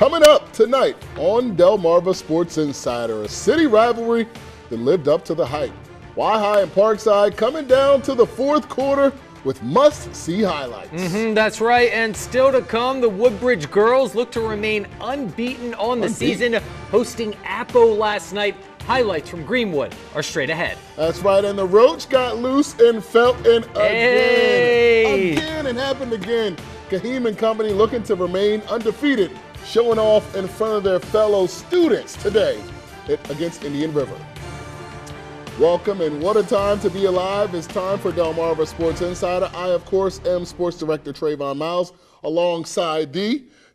Coming up tonight on Delmarva Sports Insider, a city rivalry that lived up to the hype. Y-High and Parkside coming down to the fourth quarter with must-see highlights. That's right, and still to come, the Woodbridge girls look to remain unbeaten on the season, hosting Apo last night. Highlights from Greenwood are straight ahead. That's right, and the Roach got loose and felt in again. It happened again. Kahim and company looking to remain undefeated, showing off in front of their fellow students today against Indian River. Welcome, and what a time to be alive. It's time for Delmarva Sports Insider. I, of course, am Sports Director Trayvon Miles, alongside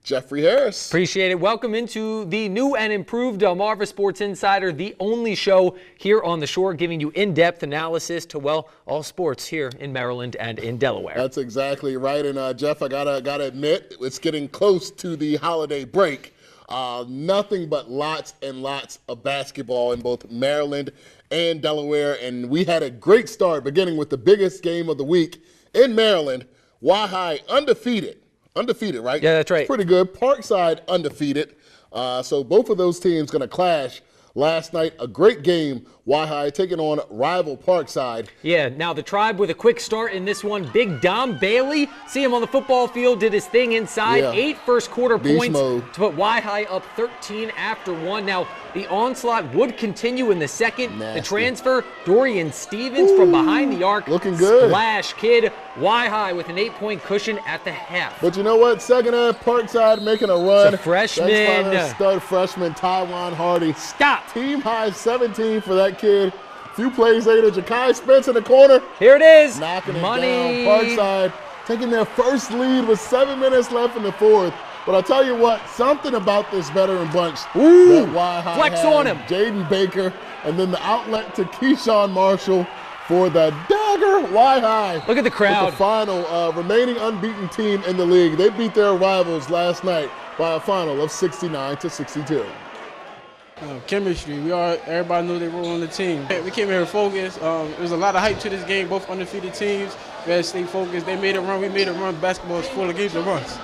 Jeffrey Harris. Appreciate it. Welcome into the new and improved Delmarva Sports Insider, the only show here on the shore giving you in-depth analysis to, well, all sports here in Maryland and in Delaware. That's exactly right. And Jeff, I gotta admit, it's getting close to the holiday break. Nothing but lots and lots of basketball in both Maryland and Delaware. And we had a great start, beginning with the biggest game of the week in Maryland. Y-High undefeated. Undefeated, right? Yeah, that's right. It's pretty good. Parkside undefeated. So both of those teams going to clash last night. A great game. Y-High taking on rival Parkside. Yeah, now the Tribe with a quick start in this one. Big Dom Bailey, see him on the football field, did his thing inside. 8 first quarter points to put Y-High up 13 after 1. Now, the onslaught would continue in the second. Nasty. The transfer, Dorian Stevens from behind the arc. Looking good. Splash kid. Y-High with an 8-point cushion at the half. But you know what? Second half, Parkside making a run. It's a freshman. That's by their stud freshman, Taiwan Hardy. Stop. Team high 17 for that kid. A few plays later, Ja'Kai Spence in the corner. Here it is. Knocking Money. it down. Parkside taking their first lead with 7 minutes left in the fourth. But I'll tell you what, something about this veteran bunch. That Y-High flex had. on him. Jaden Baker, and then the outlet to Keyshawn Marshall for the dagger. Y-High. Look at the crowd. The final remaining unbeaten team in the league. They beat their rivals last night by a final of 69-62. Chemistry. Everybody knew they were on the team. We came here to focus. There's a lot of hype to this game, both undefeated teams. We had to stay focused. They made a run. We made a run. Basketball is full of games and runs.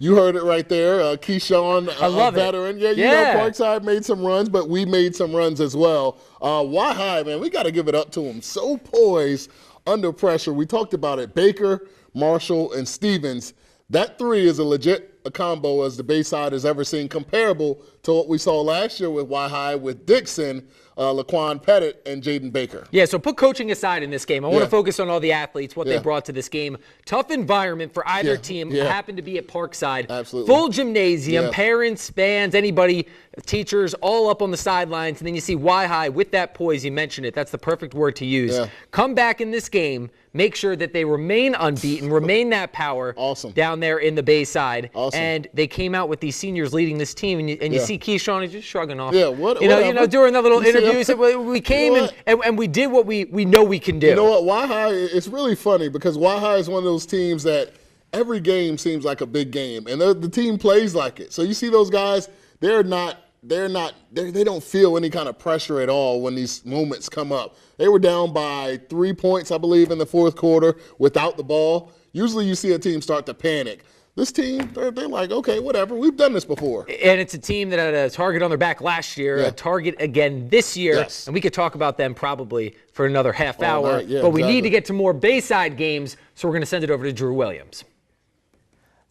You heard it right there. Keyshawn, a veteran. Yeah, you know Parkside made some runs, but we made some runs as well. Y-High, man, we got to give it up to them. So poised under pressure. We talked about it. Baker, Marshall, and Stevens. That three is a legit combo as the Bayside has ever seen, comparable to what we saw last year with Y-High with Dixon, Laquan Pettit, and Jaden Baker. Yeah, so put coaching aside in this game. I want to focus on all the athletes, what they brought to this game. Tough environment for either team. Happened to be at Parkside. Absolutely. Full gymnasium, parents, fans, anybody, teachers, all up on the sidelines. And then you see Y-High with that poise. You mentioned it. That's the perfect word to use. Come back in this game. Make sure that they remain unbeaten, remain that power down there in the Bayside. And they came out with these seniors leading this team, and you see Keyshawn, he's just shrugging off. Yeah, you know, during that little interview, said, we came and we did what we know we can do. You know what, Y-High, it's really funny because Y-High is one of those teams that every game seems like a big game, and the team plays like it. So you see those guys, they don't feel any kind of pressure at all when these moments come up. They were down by 3 points, I believe, in the fourth quarter without the ball. Usually you see a team start to panic. This team, they're like, okay, whatever. We've done this before. And it's a team that had a target on their back last year, a target again this year. And we could talk about them probably for another half hour. But we need to get to more Bayside games, so we're going to send it over to Drew Williams.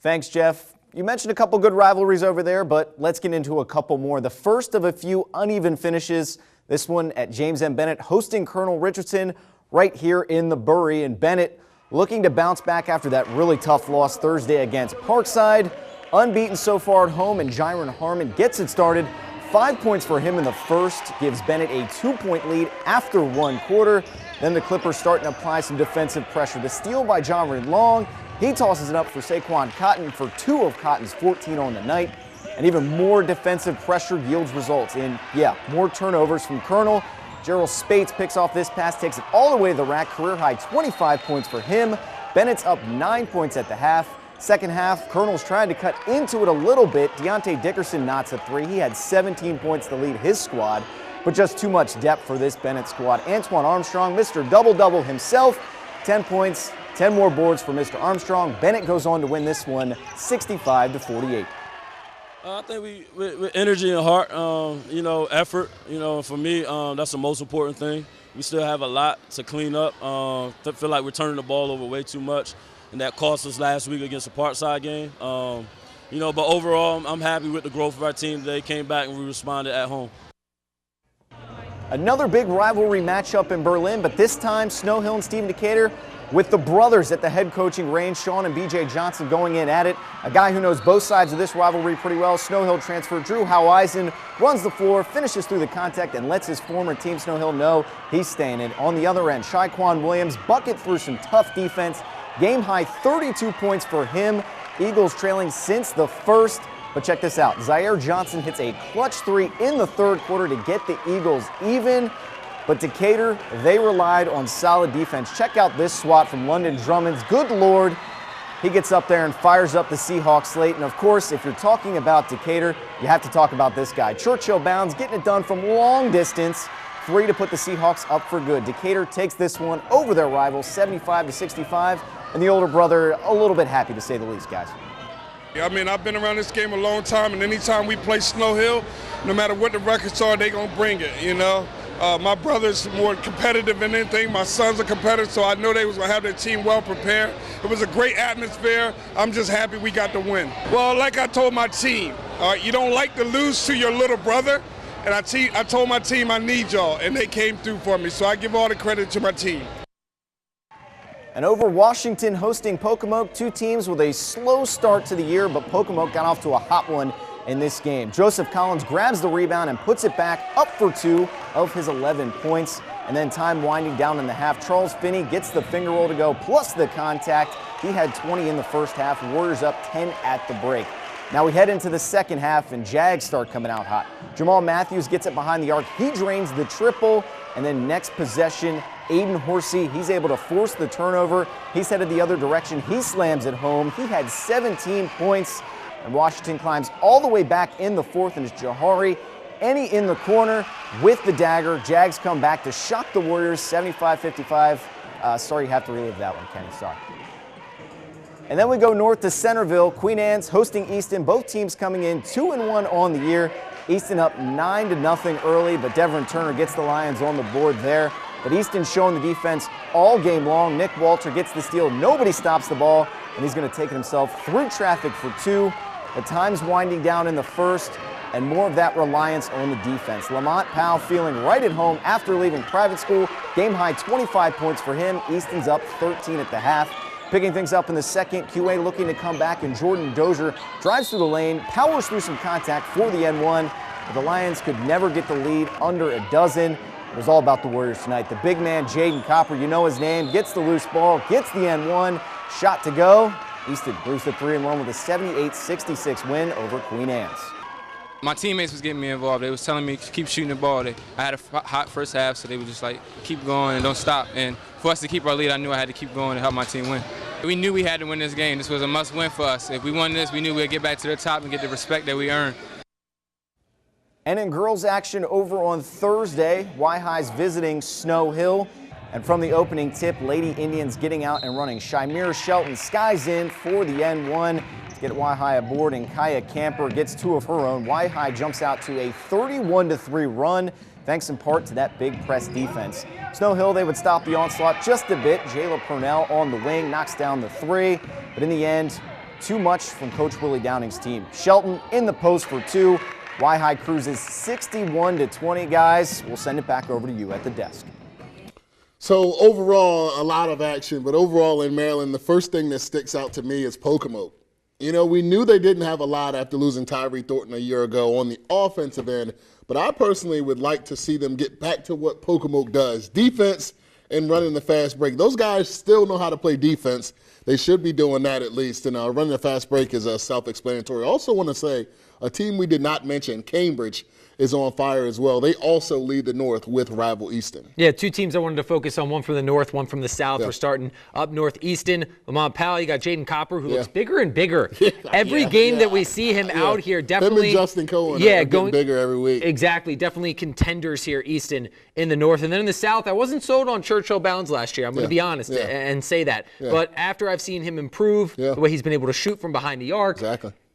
Thanks, Jeff. You mentioned a couple good rivalries over there, but let's get into a couple more. The first of a few uneven finishes. This one at James M. Bennett hosting Colonel Richardson right here in the Bury. And Bennett looking to bounce back after that really tough loss Thursday against Parkside. Unbeaten so far at home, and Jiron Harmon gets it started. 5 points for him in the first, gives Bennett a 2-point lead after 1 quarter. Then the Clippers starting to apply some defensive pressure. The steal by John Long. He tosses it up for Saquon Cotton for 2 of Cotton's 14 on the night. And even more defensive pressure yields results in, more turnovers from Colonel. Gerald Spates picks off this pass, takes it all the way to the rack. Career high 25 points for him. Bennett's up 9 points at the half. Second half, Colonel's trying to cut into it a little bit. Deontay Dickerson knots a 3. He had 17 points to lead his squad, but just too much depth for this Bennett squad. Antoine Armstrong, Mr. Double-Double himself, 10 points, 10 more boards for Mr. Armstrong. Bennett goes on to win this one 65-48. I think with energy and heart, you know, effort, you know, for me, that's the most important thing. We still have a lot to clean up. Feel like we're turning the ball over way too much, and that cost us last week against the Parkside game. You know, but overall, I'm happy with the growth of our team. They came back and we responded at home. Another big rivalry matchup in Berlin, but this time Snow Hill and Stephen Decatur with the brothers at the head coaching range. Sean and BJ Johnson going in at it. A guy who knows both sides of this rivalry pretty well. Snow Hill transfer Drew Howeisen runs the floor, finishes through the contact, and lets his former team Snow Hill know he's staying in. On the other end, Shaquan Williams bucket through some tough defense. Game high 32 points for him. Eagles trailing since the first. But check this out. Zaire Johnson hits a clutch three in the third quarter to get the Eagles even. But Decatur, they relied on solid defense. Check out this swat from London Drummonds. Good Lord. He gets up there and fires up the Seahawks slate. And, of course, if you're talking about Decatur, you have to talk about this guy. Churchill Bounds getting it done from long distance. 3 to put the Seahawks up for good. Decatur takes this one over their rivals, 75-65. And the older brother, a little bit happy to say the least, guys. I mean, I've been around this game a long time, and anytime we play Snow Hill, no matter what the records are, they gonna bring it, you know. My brother's more competitive than anything. My son's a competitor, so I know they was gonna have their team well prepared. It was a great atmosphere. I'm just happy we got the win. Well, like I told my team, you don't like to lose to your little brother, and I told my team I need y'all, and they came through for me, so I give all the credit to my team. And over Washington hosting Pocomoke, two teams with a slow start to the year, but Pocomoke got off to a hot one in this game. Joseph Collins grabs the rebound and puts it back up for 2 of his 11 points. And then time winding down in the half, Charles Finney gets the finger roll to go, plus the contact. He had 20 in the first half. Warriors up 10 at the break. Now we head into the second half, and Jags start coming out hot. Jamal Matthews gets it behind the arc. He drains the triple, and then next possession, Aiden Horsey, he's able to force the turnover. He's headed the other direction. He slams it home. He had 17 points, and Washington climbs all the way back in the fourth, and it's Jahari Eni in the corner with the dagger. Jags come back to shock the Warriors, 75-55. Sorry, you have to relive that one, Kenny. Sorry. And then we go north to Centerville. Queen Anne's hosting Easton. Both teams coming in 2-1 on the year. Easton up 9-0 early, but Devin Turner gets the Lions on the board there. But Easton's showing the defense all game long. Nick Walter gets the steal. Nobody stops the ball, and he's going to take it himself through traffic for 2. The time's winding down in the first, and more of that reliance on the defense. Lamont Powell feeling right at home after leaving private school. Game high 25 points for him. Easton's up 13 at the half. Picking things up in the second, QA looking to come back, and Jordan Dozier drives through the lane, powers through some contact for the N1. But the Lions could never get the lead under a dozen. It was all about the Warriors tonight. The big man, Jaden Copper, you know his name, gets the loose ball, gets the N1, shot to go. Easton moves to 3-1 with a 78-66 win over Queen Anne's. My teammates was getting me involved. They was telling me to keep shooting the ball. I had a hot first half, so they were just like, keep going and don't stop. And for us to keep our lead, I knew I had to keep going to help my team win. We knew we had to win this game. This was a must-win for us. If we won this, we knew we'd get back to the top and get the respect that we earned. And in girls action over on Thursday, Y-High's visiting Snow Hill. And from the opening tip, Lady Indians getting out and running. Shymira Shelton skies in for the N1 to get Y-High aboard, and Kaya Camper gets 2 of her own. Y-High jumps out to a 31-3 run, thanks in part to that big press defense. Snow Hill, they would stop the onslaught just a bit. Jayla Purnell on the wing knocks down the 3, but in the end, too much from Coach Willie Downing's team. Shelton in the post for 2. Y-High cruises 61-20, guys. We'll send it back over to you at the desk. So overall, a lot of action, but overall in Maryland, the first thing that sticks out to me is Pocomoke. You know, we knew they didn't have a lot after losing Tyree Thornton a year ago on the offensive end, but I personally would like to see them get back to what Pocomoke does, defense and running the fast break. Those guys still know how to play defense. They should be doing that at least, and running the fast break is self-explanatory. I also want to say a team we did not mention, Cambridge, is on fire as well. They also lead the North with rival Easton. Yeah, 2 teams I wanted to focus on, one from the North, one from the South. We're starting up north. Easton, Lamont Powell, you got Jaden Copper, who looks bigger and bigger. Every game that we see him out here, definitely. Him and Justin Cohen are getting bigger every week. Exactly, definitely contenders here, Easton in the North. And then in the South, I wasn't sold on Churchill Bounds last year. I'm going to be honest and say that. But after I've seen him improve, the way he's been able to shoot from behind the arc,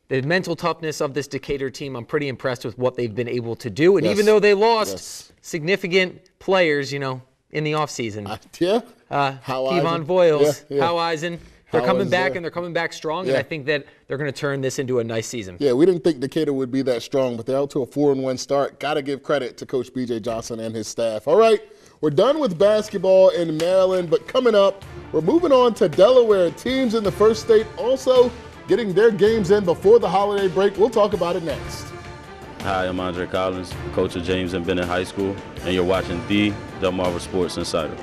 the mental toughness of this Decatur team, I'm pretty impressed with what they've been able to do. And Yes. even though they lost Yes. significant players, you know, in the offseason, Kevon Voiles, How Eisen, they're coming back, and they're coming back strong, and I think that they're going to turn this into a nice season. Yeah, we didn't think Decatur would be that strong, but they're out to a 4-1 start. Got to give credit to Coach B.J. Johnson and his staff. All right, we're done with basketball in Maryland, but coming up, we're moving on to Delaware. Teams in the first state also getting their games in before the holiday break. We'll talk about it next. Hi, I'm Andre Collins, coach of James and Bennett High School, and you're watching the Delmarva Sports Insider.